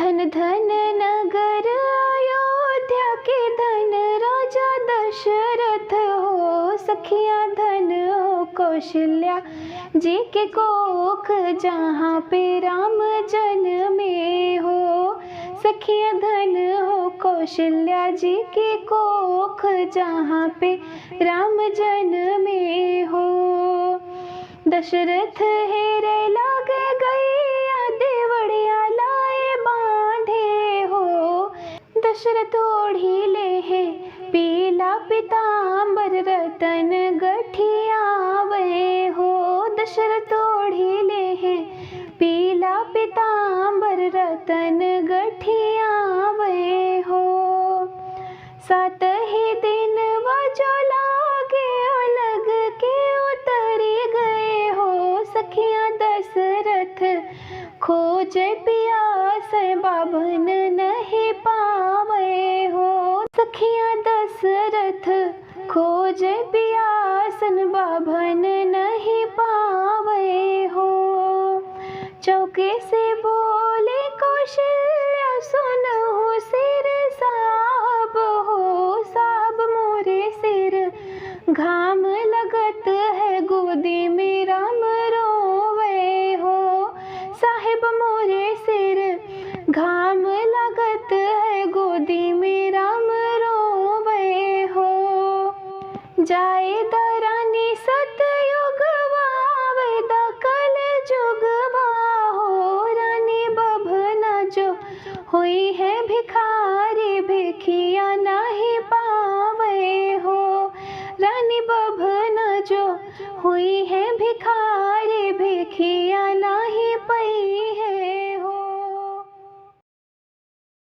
धन धन नगर अयोध्या के धन राजा दशरथ हो, सखियाँ धन हो कौशल्या जी के कोख जहाँ पे राम जन्मे हो। सखियाँ धन हो कौशल्या जी के कोख जहाँ पे राम जन्मे हो। दशरथ हेरे लागे गैया देवड़िया लाए बांधे हो। दशरथ ओढ़ी ले है पीला पीतांबर रतन गठिया वे हो। दशरथ ओढ़ी ले है पीला पीतांबर रतन गठिया वे हो। सात ही दिन वजो लागे अलग के उतरी गए हो। सखियाँ दशरथ खोजे पियास बाभन नहीं पावे हो। सखियाँ दशरथ खोजे पियासन बाभन नहीं पावे हो। चौके से बोले कौशल्या सुनो सिर साहब हो। साहब मोरे सिर घाम लगत है गोदी में राम रोवे हो। साहिब मोरे सिर घाम लगत है गोदी में राम रोवे हो। जाए दरानी सतयुग वावे द कल जुग हो। रानी बभना जो हुई है भिखारी भिखिया नहीं पावे हो। रानी बभना जो हुई है भिखारी भिखिया नहीं पई